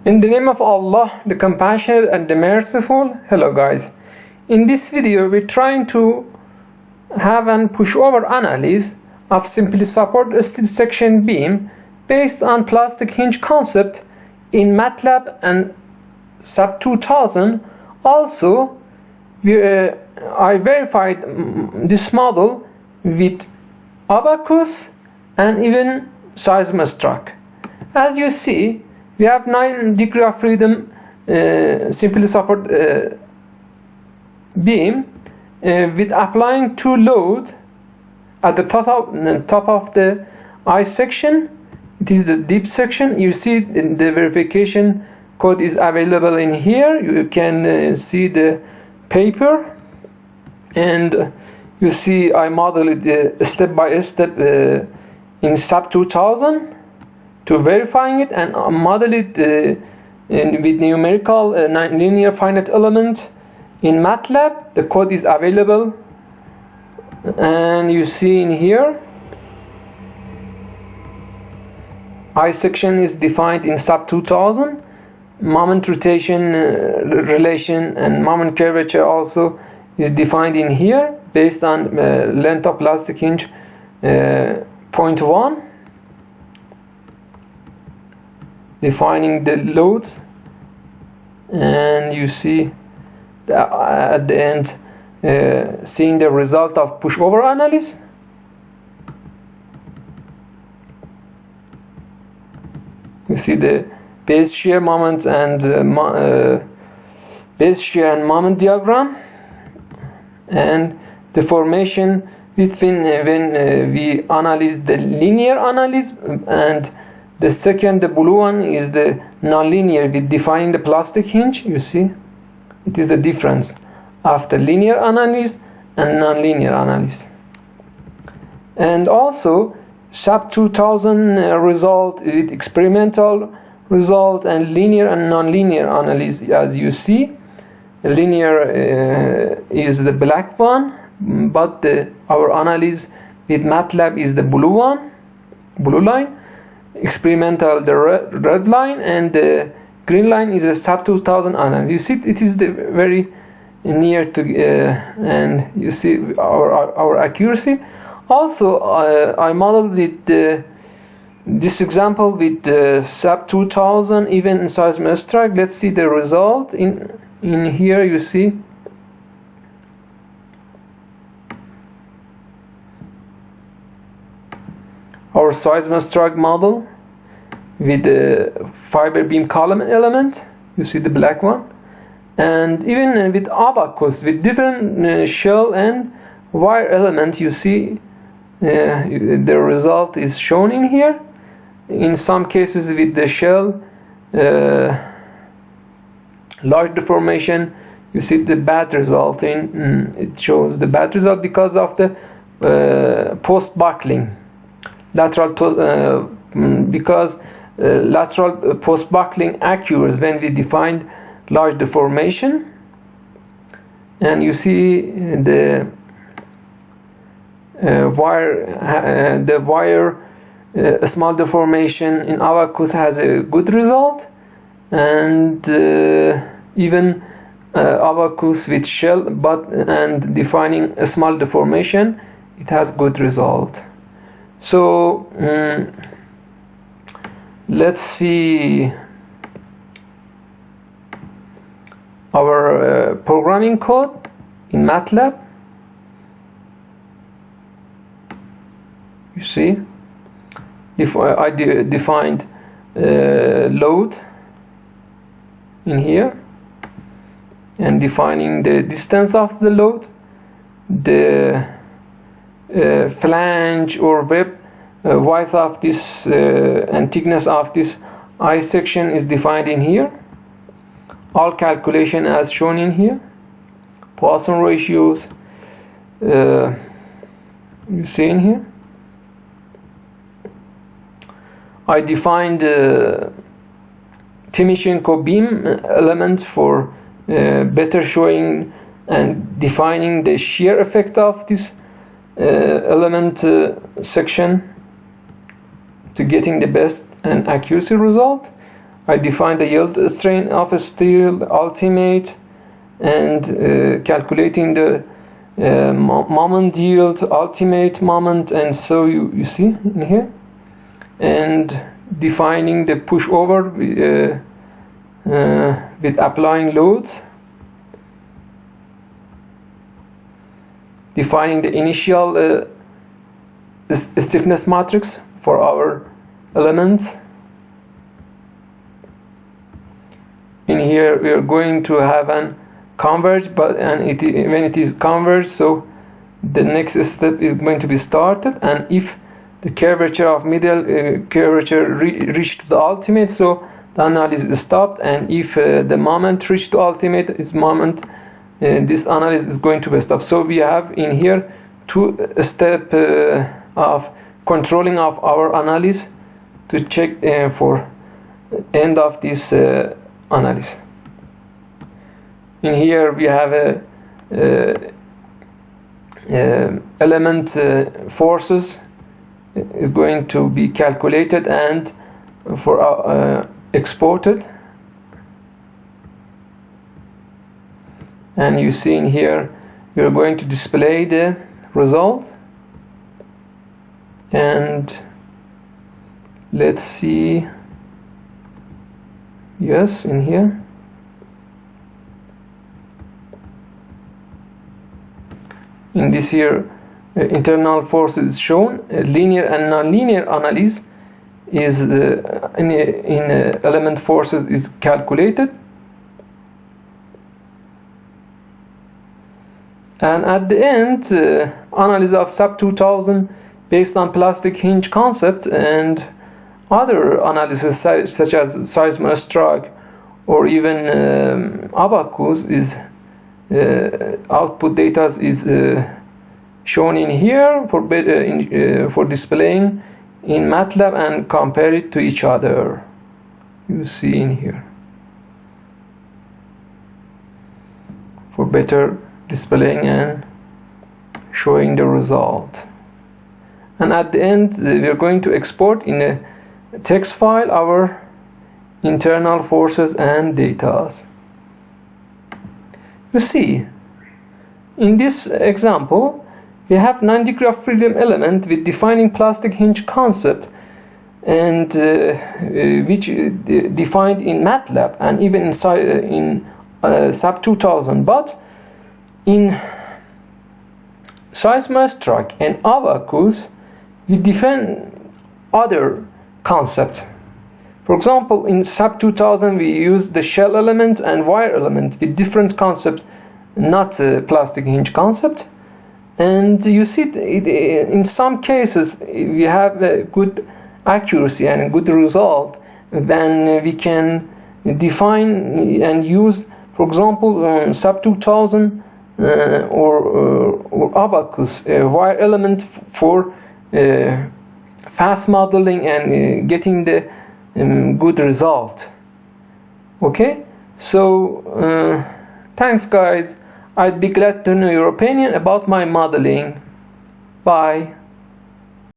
In the name of Allah, the Compassionate and the Merciful. Hello guys. In this video we're trying to have an pushover analysis of simply support steel section beam based on plastic hinge concept in MATLAB and SAP 2000. Also I verified this model with ABAQUS and even SEISMOSTRUCT. As you see, we have 9 degrees of freedom simply support beam with applying 2 loads at the top of the I section. It is the deep section. You see the verification code is available in here. You can see the paper, and you see I model it step by step in SAP 2000 to verifying it, and model it with numerical linear finite element in MATLAB. The code is available, and you see in here I section is defined in SAP 2000. Moment rotation relation and moment curvature also is defined in here based on length of plastic hinge 0.1, defining the loads, and you see at the end seeing the result of pushover analysis. You see the base shear moment and base shear and moment diagram, and the formation between when we analyze the linear analysis, and the second, the blue one, is the non-linear with defining the plastic hinge. You see it is the difference after linear analysis and non-linear analysis. And also SAP 2000 result with experimental result and linear and non-linear analysis. As you see, linear is the black one, but our analysis with MATLAB is the blue one, blue line. Experimental, the red line, and the green line is a SAP 2000 analysis. You see it is the very near to and you see our accuracy. Also I modeled with this example with SAP 2000 even in SEISMOSTRUCT. Let's see the result in here. You see our SEISMOSTRUCT model with the fiber beam column element. You see the black one, and even with ABAQUS with different shell and wire element. You see the result is shown in here. In some cases with the shell large deformation, you see the bad result in it shows the bad result because of the post buckling. Lateral because lateral post buckling occurs when we defined large deformation, and you see the wire small deformation in ABAQUS has a good result, and even ABAQUS with shell and defining a small deformation, it has good result. So let's see our programming code in MATLAB. You see, if I defined load in here and defining the distance of the load, the flange or web width of this and thickness of this I section is defined in here. All calculation as shown in here. Poisson ratios you see in here. I defined Timoshenko beam element for better showing and defining the shear effect of this element section to getting the best and accuracy result. I define the yield strain of a steel ultimate, and calculating the moment yield, ultimate moment, and so you see in here, and defining the pushover with applying loads, defining the initial stiffness matrix for our elements. In here we are going to have an converge, when it is converged, so the next step is going to be started, and if the curvature of middle curvature reached the ultimate, so the analysis is stopped, and if the moment reached the ultimate is moment, this analysis is going to be stopped. So we have in here two steps of controlling of our analysis to check for end of this analysis. In here we have element forces is going to be calculated and for exported, and you see in here you're going to display the result, and let's see, yes, in here in this here internal forces is shown. Linear and non-linear analysis is in element forces is calculated, and at the end analysis of sub 2000 based on plastic hinge concept and other analysis such as SEISMOSTRUCT or even ABAQUS is output data is shown in here for displaying in MATLAB and compare it to each other. You see in here for better displaying and showing the result. And at the end we are going to export in a text file our internal forces and data. You see, in this example we have 90 degree of freedom element with defining plastic hinge concept, and which defined in MATLAB and even inside in SAP 2000, but in SEISMOSTRUCT and ABAQUS we define other concepts. For example, in SAP 2000 we use the shell element and wire element with different concepts, not plastic hinge concept. And you see in some cases we have a good accuracy and a good result, then we can define and use, for example, SAP 2000 or ABAQUS wire element for fast modeling and getting the good result. Okay, so thanks guys. I'd be glad to know your opinion about my modeling. Bye.